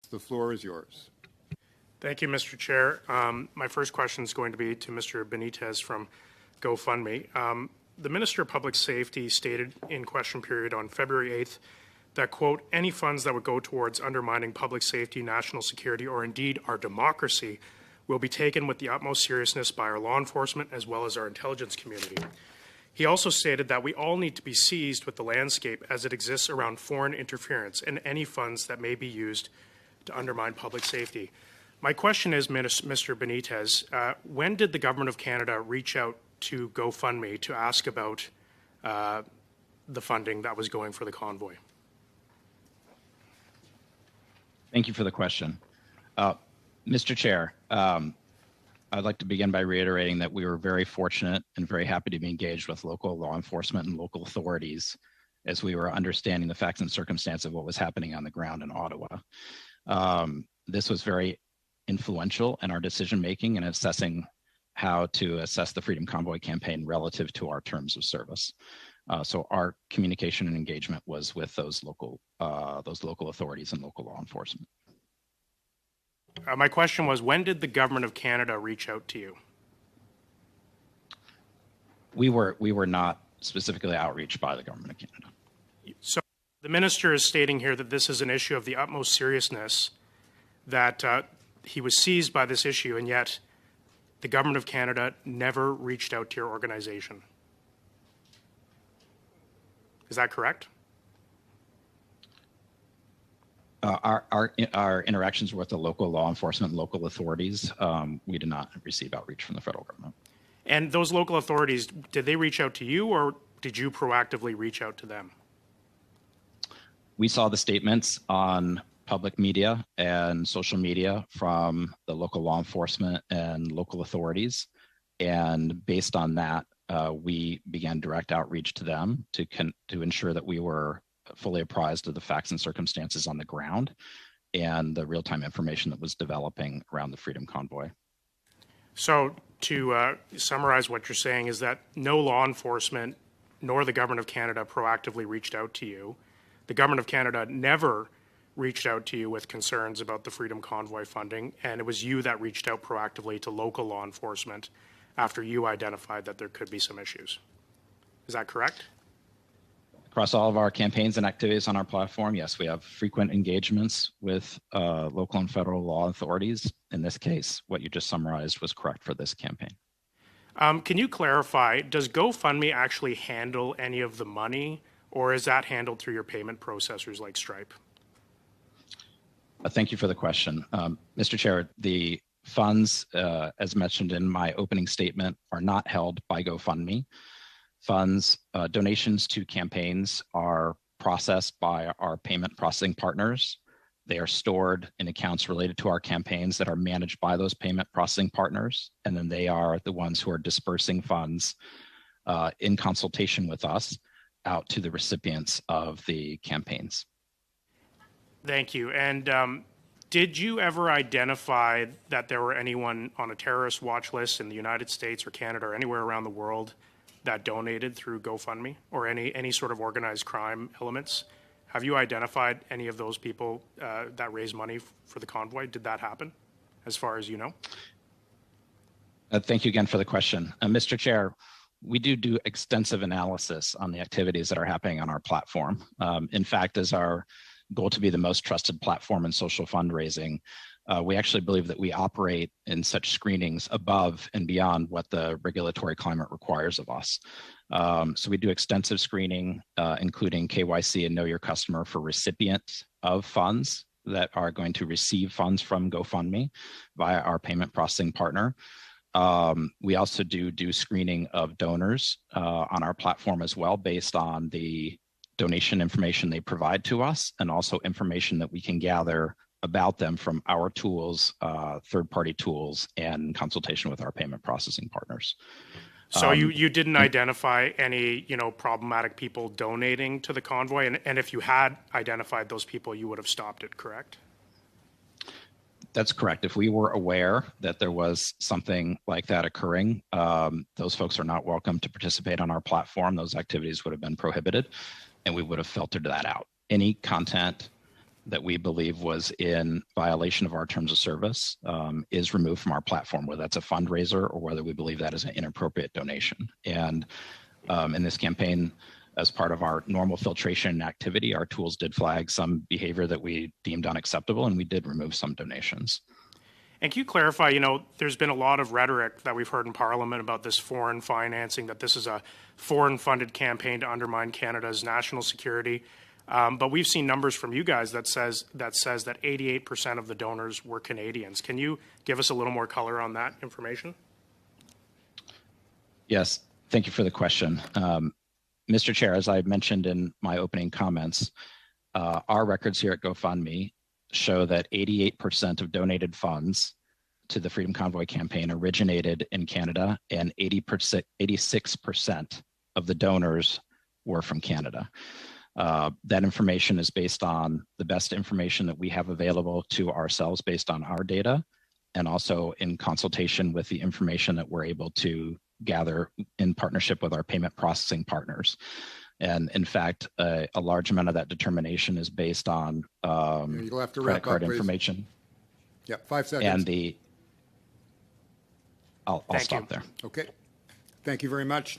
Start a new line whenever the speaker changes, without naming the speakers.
The floor is yours.
Thank you, Mr. Chair. My first question is going to be to Mr. Benitez from GoFundMe. The Minister of Public Safety stated in question period on February 8th that, quote, any funds that would go towards undermining public safety, national security, or indeed our democracy will be taken with the utmost seriousness by our law enforcement as well as our intelligence community. He also stated that we all need to be seized with the landscape as it exists around foreign interference and any funds that may be used to undermine public safety. My question is, Mr. Benitez, when did the Government of Canada reach out to GoFundMe to ask about the funding that was going for the convoy?
Thank you for the question. Mr. Chair, I'd like to begin by reiterating that we were very fortunate and very happy to be engaged with local law enforcement and local authorities as we were understanding the facts and circumstances of what was happening on the ground in Ottawa. This was very influential in our decision-making and assessing how to assess the Freedom Convoy campaign relative to our terms of service. So our communication and engagement was with those local authorities and local law enforcement.
My question was, when did the Government of Canada reach out to you?
We were not specifically outreached by the Government of Canada.
So the Minister is stating here that this is an issue of the utmost seriousness, that he was seized by this issue, and yet the Government of Canada never reached out to your organization. Is that correct?
Our interactions with the local law enforcement and local authorities, we did not receive outreach from the federal government.
And those local authorities, did they reach out to you, or did you proactively reach out to them?
We saw the statements on public media and social media from the local law enforcement and local authorities. And based on that, we began direct outreach to them to ensure that we were fully apprised of the facts and circumstances on the ground and the real-time information that was developing around the Freedom Convoy.
So to summarize what you're saying is that no law enforcement nor the Government of Canada proactively reached out to you. The Government of Canada never reached out to you with concerns about the Freedom Convoy funding, and it was you that reached out proactively to local law enforcement after you identified that there could be some issues. Is that correct?
Across all of our campaigns and activities on our platform, yes, we have frequent engagements with local and federal law authorities. In this case, what you just summarized was correct for this campaign.
Can you clarify, does GoFundMe actually handle any of the money, or is that handled through your payment processors like Stripe?
Thank you for the question. Mr. Chair, the funds, as mentioned in my opening statement, are not held by GoFundMe. Funds, donations to campaigns are processed by our payment processing partners. They are stored in accounts related to our campaigns that are managed by those payment processing partners. And then they are the ones who are dispersing funds in consultation with us out to the recipients of the campaigns.
Thank you. And did you ever identify that there were anyone on a terrorist watch list in the United States or Canada or anywhere around the world that donated through GoFundMe, or any sort of organized crime elements? Have you identified any of those people that raised money for the convoy? Did that happen, as far as you know?
Thank you again for the question. Mr. Chair, we do extensive analysis on the activities that are happening on our platform. In fact, as our goal to be the most trusted platform in social fundraising, we actually believe that we operate in such screenings above and beyond what the regulatory climate requires of us. So we do extensive screening, including KYC and Know Your Customer for recipients of funds that are going to receive funds from GoFundMe via our payment processing partner. We also do screening of donors on our platform as well, based on the donation information they provide to us, and also information that we can gather about them from our tools, third-party tools, and consultation with our payment processing partners.
So you didn't identify any, problematic people donating to the convoy, and if you had identified those people, you would have stopped it, correct?
That's correct. If we were aware that there was something like that occurring, those folks are not welcome to participate on our platform. Those activities would have been prohibited, and we would have filtered that out. Any content that we believe was in violation of our terms of service is removed from our platform, whether that's a fundraiser or whether we believe that is an inappropriate donation. And in this campaign, as part of our normal filtration activity, our tools did flag some behavior that we deemed unacceptable, and we did remove some donations.
And can you clarify, there's been a lot of rhetoric that we've heard in Parliament about this foreign financing, that this is a foreign-funded campaign to undermine Canada's national security. But we've seen numbers from you guys that says that 88% of the donors were Canadians. Can you give us a little more color on that information?
Yes, thank you for the question. Mr. Chair, as I mentioned in my opening comments, our records here at GoFundMe show that 88% of donated funds to the Freedom Convoy campaign originated in Canada, and 86% of the donors were from Canada. That information is based on the best information that we have available to ourselves based on our data, and also in consultation with the information that we're able to gather in partnership with our payment processing partners. And in fact, a large amount of that determination is based on
you'll have to
credit
wrap
card
up,
information.
Yeah, 5 seconds.
And I'll stop there.
Okay. Thank you very much.